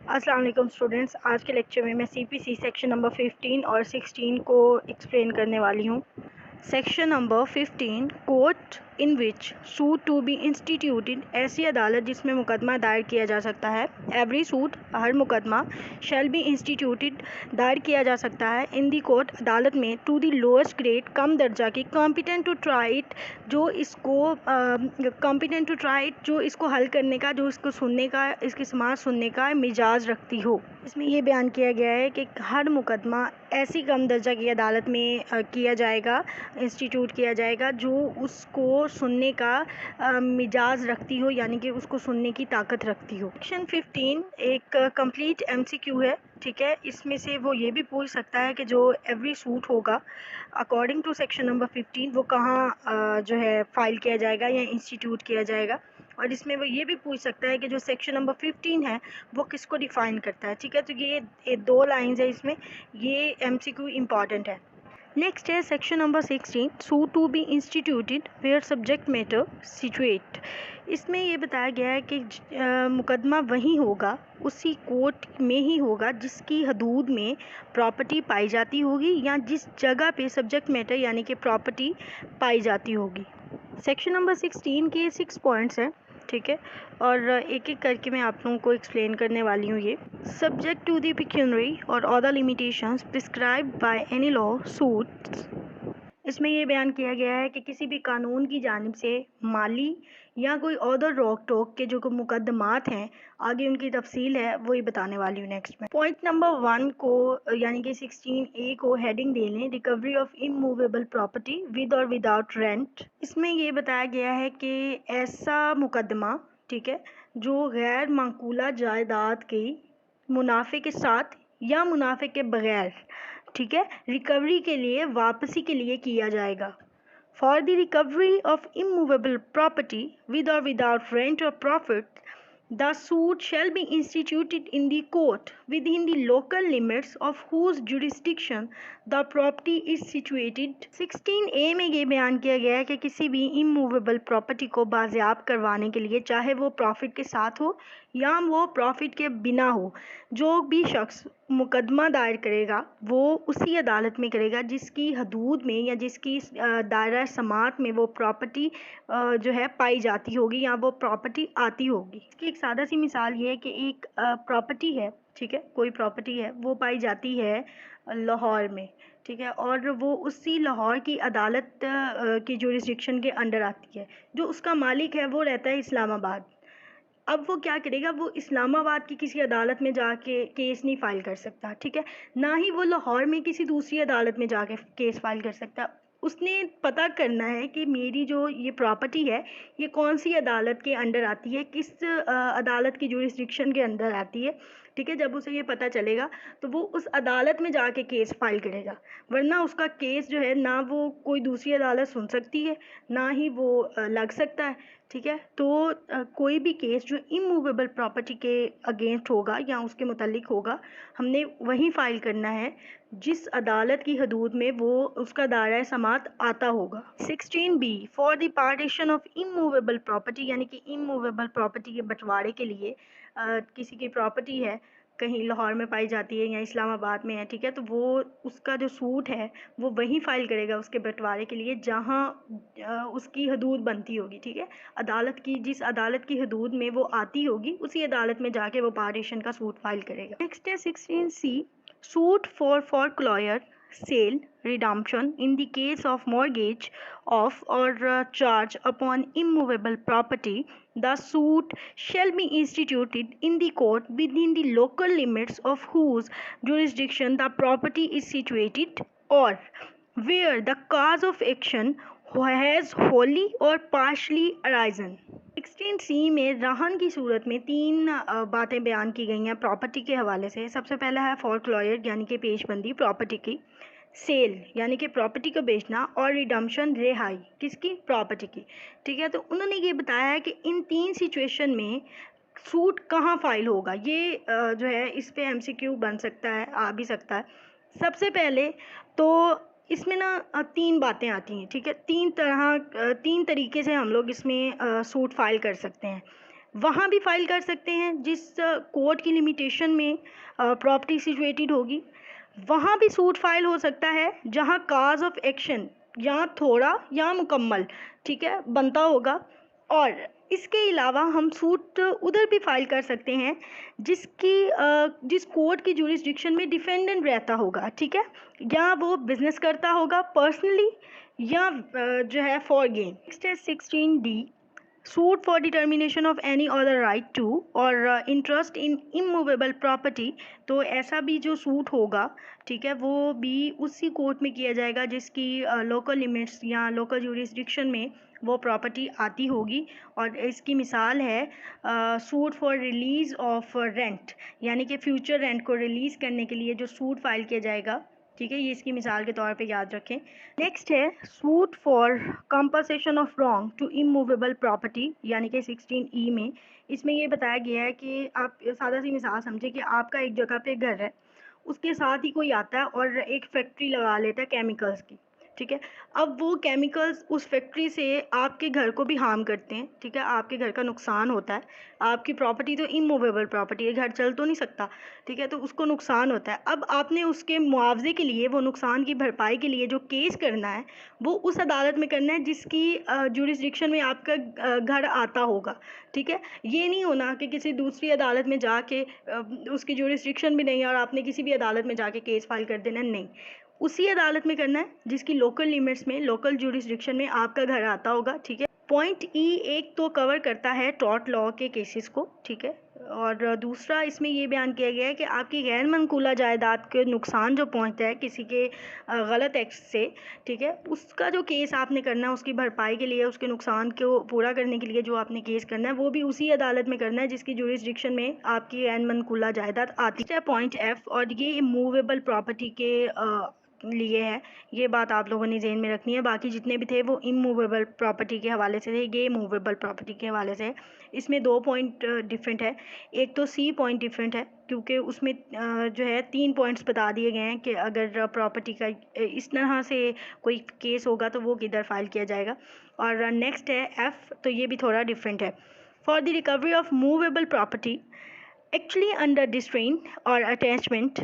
अस्सलाम वालेकुम स्टूडेंट्स। आज के लेक्चर में मैं सीपीसी सेक्शन नंबर 15 और 16 को एक्सप्लेन करने वाली हूँ। Section number 15 court in which suit to be instituted, ऐसी अदालत जिसमें मुकदमा दायर किया जा सकता है। एवरी सूट, हर मुकदमा, शैल बी इंस्टीट्यूटेड, दायर किया जा सकता है। इन दी कोर्ट, अदालत में, टू दी लोएस्ट ग्रेड, कम दर्जा की, कॉम्पिटेंट टू ट्राई इट, जो इसको कॉम्पिटेंट टू ट्राई इट, जो इसको हल करने का, जो इसको सुनने का, इसकी समाअत सुनने का मिजाज रखती हो। इसमें यह बयान किया गया है कि हर मुकदमा ऐसी कम दर्जा की अदालत में किया जाएगा, इंस्टीट्यूट किया जाएगा, जो उसको सुनने का मिजाज रखती हो, यानी कि उसको सुनने की ताकत रखती हो। सेक्शन 15 एक कंप्लीट एमसीक्यू है, ठीक है। इसमें से वो ये भी पूछ सकता है कि जो एवरी सूट होगा अकॉर्डिंग टू सेक्शन नंबर 15 वो कहाँ जो है फाइल किया जाएगा या इंस्टीट्यूट किया जाएगा। और इसमें वो ये भी पूछ सकता है कि जो सेक्शन नंबर 15 है वो किसको डिफ़ाइन करता है, ठीक है। तो ये दो लाइंस है इसमें, ये एमसीक्यू इम्पॉर्टेंट है। नेक्स्ट है section number 16 suit to be instituted where subject matter situate. इसमें ये बताया गया है कि मुकदमा वहीं होगा, उसी कोर्ट में ही होगा जिसकी हदूद में प्रॉपर्टी पाई जाती होगी या जिस जगह पे सब्जेक्ट मैटर यानी कि प्रॉपर्टी पाई जाती होगी। सेक्शन नंबर 16 के 6 पॉइंट्स हैं, ठीक है, और एक एक करके मैं आप लोगों को एक्सप्लेन करने वाली हूँ। ये सब्जेक्ट टू दी पिक्यूनरी और other limitations prescribed by any law suits. इसमें ये बयान किया गया है कि किसी भी कानून की जानिब से माली या कोई अदर रोक टोक के जो मुकदमात हैं, आगे उनकी तफसील है, वही बताने वाली हूँ नेक्स्ट में। पॉइंट नंबर 1 को यानी कि 16A को हेडिंग दे लें, recovery of immovable property with और विदाउट रेंट। इसमें ये बताया गया है कि ऐसा मुकदमा, ठीक है, जो गैर माकूला जायदाद की मुनाफे के साथ या मुनाफे के बगैर, ठीक है, रिकवरी के लिए, वापसी के लिए किया जाएगा। For the recovery of immovable property with और विदाउट रेंट और profit, the suit shall be instituted in the court within the local limits of whose jurisdiction the property is situated। 16A में ये बयान किया गया है कि किसी भी इमूवेबल प्रॉपर्टी को बाजियाब करवाने के लिए, चाहे वो प्रॉफिट के साथ हो या वो प्रॉफिट के बिना हो, जो भी शख्स मुकदमा दायर करेगा वो उसी अदालत में करेगा जिसकी हदूद में या जिसकी दायरा समात में वो प्रॉपर्टी जो है पाई जाती होगी या वो प्रॉपर्टी आती होगी। इसकी एक सादा सी मिसाल ये है कि एक प्रॉपर्टी है, ठीक है, कोई प्रॉपर्टी है, वो पाई जाती है लाहौर में, ठीक है, और वो उसी लाहौर की अदालत की जुरिस्डिक्शन के अंडर आती है। जो उसका मालिक है वो रहता है इस्लामाबाद। अब वो क्या करेगा, वो इस्लामाबाद की किसी अदालत में जाके केस नहीं फाइल कर सकता, ठीक है, ना ही वो लाहौर में किसी दूसरी अदालत में जाके केस फाइल कर सकता। उसने पता करना है कि मेरी जो ये प्रॉपर्टी है ये कौन सी अदालत के अंडर आती है, किस अदालत की जुरिस्डिक्शन के अंदर आती है, ठीक है। जब उसे ये पता चलेगा तो वो उस अदालत में जाके केस फाइल करेगा, वरना उसका केस जो है ना वो कोई दूसरी अदालत सुन सकती है ना ही वो लग सकता है, ठीक है। तो कोई भी केस जो इमूवेबल प्रॉपर्टी के अगेंस्ट होगा या उसके मुतालिक होगा, हमने वहीं फ़ाइल करना है जिस अदालत की हदूद में वो उसका दायरा समात आता होगा। 16B for the partition of immovable property, यानी कि इमूवेबल प्रॉपर्टी के बंटवारे के लिए, किसी की प्रॉपर्टी है कहीं लाहौर में पाई जाती है या इस्लामाबाद में है, ठीक है, तो वो उसका जो सूट है वो वहीं फ़ाइल करेगा उसके बंटवारे के लिए जहाँ उसकी हदूद बनती होगी, ठीक है। अदालत की, जिस अदालत की हदूद में वो आती होगी उसी अदालत में जाके वो पार्टीशन का सूट फाइल करेगा। नेक्स्ट है 16C suit for foreclosure, sale, redemption in the case of mortgage of or charge upon immovable property. The suit shall be instituted in the court within the local limits of whose jurisdiction the property is situated, or where the cause of action has wholly or partially arisen। 16C में रहन की सूरत में तीन बातें बयान की गई हैं प्रॉपर्टी के हवाले से। सबसे पहला है फोरक्लोजर यानी कि पेशबंदी प्रॉपर्टी की, सेल यानी कि प्रॉपर्टी को बेचना, और रिडम्पशन रिहाई किसकी, प्रॉपर्टी की, ठीक है। तो उन्होंने ये बताया है कि इन तीन सिचुएशन में सूट कहाँ फाइल होगा। ये जो है इस पे एमसीक्यू बन सकता है, आ भी सकता है। सबसे पहले तो इसमें ना तीन बातें आती हैं, ठीक है, तीन तरीके से हम लोग इसमें सूट फाइल कर सकते हैं। वहाँ भी फाइल कर सकते हैं जिस कोर्ट की लिमिटेशन में प्रॉपर्टी सिचुएटेड होगी। वहाँ भी सूट फाइल हो सकता है जहाँ काज ऑफ एक्शन या थोड़ा या मुकम्मल, ठीक है, बनता होगा। और इसके अलावा हम सूट उधर भी फाइल कर सकते हैं जिस कोर्ट की जुरिस्डिक्शन में डिफेंडेंट रहता होगा, ठीक है, या वो बिजनेस करता होगा पर्सनली या जो है फॉर गेन। नेक्स्ट है 16D, suit for determination of any other right to or interest in immovable property. तो ऐसा भी जो सूट होगा, ठीक है, वो भी उसी कोर्ट में किया जाएगा जिसकी लोकल लिमिट्स या लोकल जुरिस्डिक्शन में वो प्रॉपर्टी आती होगी। और इसकी मिसाल है suit for release of rent, यानी कि फ्यूचर रेंट को रिलीज़ करने के लिए जो सूट फाइल किया जाएगा, ठीक है, ये इसकी मिसाल के तौर पे याद रखें। नेक्स्ट है suit for compensation of wrong to immovable property, यानी कि 16E में इसमें ये बताया गया है कि आप सादा सी मिसाल समझे कि आपका एक जगह पे घर है, उसके साथ ही कोई आता है और एक फैक्ट्री लगा लेता है केमिकल्स की, ठीक है। अब वो केमिकल्स उस फैक्ट्री से आपके घर को भी हार्म करते हैं, ठीक है, आपके घर का नुकसान होता है। आपकी प्रॉपर्टी तो इमूवेबल प्रॉपर्टी है, घर चल तो नहीं सकता, ठीक है, तो उसको नुकसान होता है। अब आपने उसके मुआवजे के लिए, वो नुकसान की भरपाई के लिए जो केस करना है वो उस अदालत में करना है जिसकी जुरिस्डिक्शन में आपका घर आता होगा, ठीक है। ये नहीं होना कि किसी दूसरी अदालत में जाके उसकी जुरिस्डिक्शन भी नहीं है और आपने किसी भी अदालत में जाके केस फाइल कर देना, नहीं, उसी अदालत में करना है जिसकी लोकल लिमिट्स में, लोकल जुरिस्डिक्शन में आपका घर आता होगा, ठीक है। पॉइंट ई एक तो कवर करता है टॉर्ट लॉ के केसेस को, ठीक है, और दूसरा इसमें ये बयान किया गया है कि आपकी गैर मनकूला जायदाद के नुकसान जो पहुंचता है किसी के गलत एक्ट से, ठीक है, उसका जो केस आपने करना है, उसकी भरपाई के लिए, उसके नुकसान को पूरा करने के लिए जो आपने केस करना है, वो भी उसी अदालत में करना है जिसकी जुरिस्डिक्शन में आपकी गैर मनकूला जायदाद आती है। पॉइंट एफ, और ये मूवेबल प्रॉपर्टी के लिए है, ये बात आप लोगों ने ज़हन में रखनी है। बाकी जितने भी थे वो इमूवेबल प्रॉपर्टी के हवाले से थे, ये मूवेबल प्रॉपर्टी के हवाले से। इसमें 2 पॉइंट डिफरेंट है। एक तो सी पॉइंट डिफरेंट है क्योंकि उसमें जो है 3 पॉइंट्स बता दिए गए हैं कि अगर प्रॉपर्टी का इस तरह से कोई केस होगा तो वो किधर फाइल किया जाएगा। और नेक्स्ट है एफ़, तो ये भी थोड़ा डिफरेंट है। For the recovery of movable property actually under distrain और अटैचमेंट,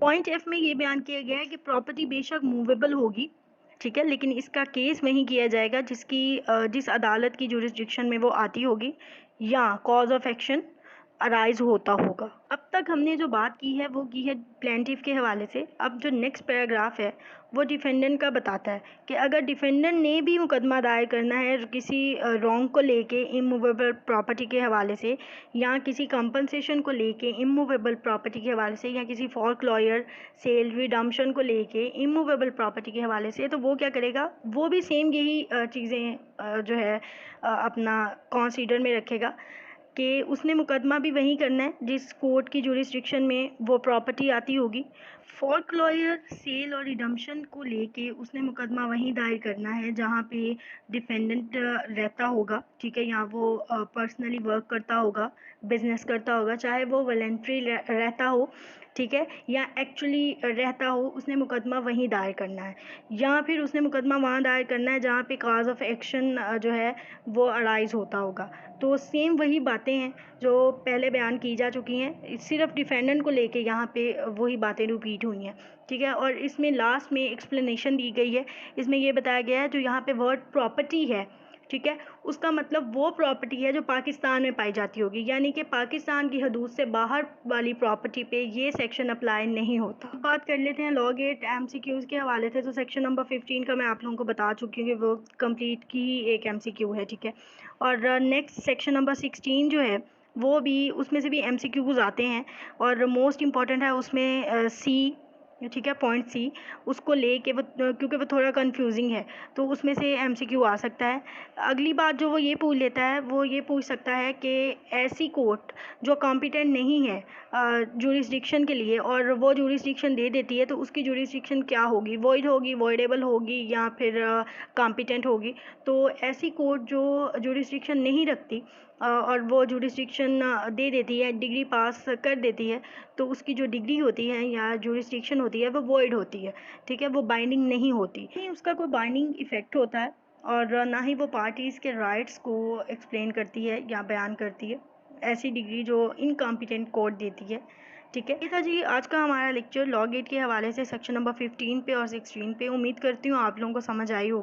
पॉइंट एफ में ये बयान किया गया है कि प्रॉपर्टी बेशक मूवेबल होगी, ठीक है, लेकिन इसका केस वहीं किया जाएगा जिस अदालत की जुरिस्डिक्शन में वो आती होगी या कॉज ऑफ एक्शन अराइज होता होगा। अब तक हमने जो बात की है वो की है प्लेंटिफ के हवाले से। अब जो नेक्स्ट पैराग्राफ है वो डिफेंडेंट का बताता है कि अगर डिफेंडेंट ने भी मुकदमा दायर करना है किसी रॉन्ग को लेके इमूवेबल प्रॉपर्टी के हवाले से, या किसी कंपनसेशन को लेके इमूवेबल प्रॉपर्टी के हवाले से, या किसी फोरक्लोजर सेल रिडम्पशन को लेके इमूवेबल प्रॉपर्टी के हवाले से, तो वो क्या करेगा, वो भी सेम यही चीज़ें जो है अपना कंसीडर में रखेगा कि उसने मुकदमा भी वहीं करना है जिस कोर्ट की जुरिस्डिक्शन में वो प्रॉपर्टी आती होगी। फोरक्लोजर सेल और रिडम्पशन को लेके उसने मुकदमा वहीं दायर करना है जहाँ पे डिफेंडेंट रहता होगा, ठीक है, यहाँ वो पर्सनली वर्क करता होगा, बिजनेस करता होगा, चाहे वो वॉलंटरी रहता हो, ठीक है, या एक्चुअली रहता हो, उसने मुकदमा वहीं दायर करना है, या फिर उसने मुकदमा वहाँ दायर करना है जहाँ पे काज ऑफ एक्शन जो है वो अराइज होता होगा। तो सेम वही बातें हैं जो पहले बयान की जा चुकी हैं, सिर्फ डिफेंडेंट को लेके यहाँ पे वही बातें रिपीट हुई हैं, ठीक है। और इसमें लास्ट में एक्सप्लेनेशन दी गई है, इसमें ये बताया गया है जो यहाँ पे वर्ड प्रॉपर्टी है, ठीक है, उसका मतलब वो प्रॉपर्टी है जो पाकिस्तान में पाई जाती होगी, यानी कि पाकिस्तान की हदूद से बाहर वाली प्रॉपर्टी पे ये सेक्शन अप्लाई नहीं होता। बात कर लेते हैं लॉ गेट MCQs के हवाले से। तो सेक्शन नंबर 15 का मैं आप लोगों को बता चुकी हूँ कि वो कंप्लीट की ही एक MCQ है, ठीक है। और नेक्स्ट सेक्शन नंबर 16 जो है वो भी, उसमें से भी MCQs आते हैं और मोस्ट इम्पॉर्टेंट है उसमें सी, ठीक है, पॉइंट सी, उसको लेके वो क्योंकि वो थोड़ा कंफ्यूजिंग है तो उसमें से MCQ आ सकता है। अगली बात जो वो ये पूछ लेता है, वो ये पूछ सकता है कि ऐसी कोर्ट जो कॉम्पिटेंट नहीं है जुरिस्डिक्शन के लिए और वो जुरिस्डिक्शन दे देती है तो उसकी जुरिस्डिक्शन क्या होगी, वॉइड होगी, वॉइडेबल होगी, या फिर कॉम्पिटेंट होगी। तो ऐसी कोर्ट जो जुरिस्डिक्शन नहीं रखती और वो जुरिस्डिक्शन दे देती है, डिग्री पास कर देती है, तो उसकी जो डिग्री होती है या जुरिस्डिक्शन होती है वो वॉइड होती है, ठीक है, वो बाइंडिंग नहीं होती, नहीं उसका कोई बाइंडिंग इफ़ेक्ट होता है और ना ही वो पार्टीज़ के राइट्स को एक्सप्लेन करती है या बयान करती है। ऐसी डिग्री जो इनकॉम्पिटेंट कोर्ट देती है। ठीक है, ये था जी आज का हमारा लेक्चर लॉ गेट के हवाले से सेक्शन नंबर 15 पे और 16 पे। उम्मीद करती हूँ आप लोगों को समझ आई होगी।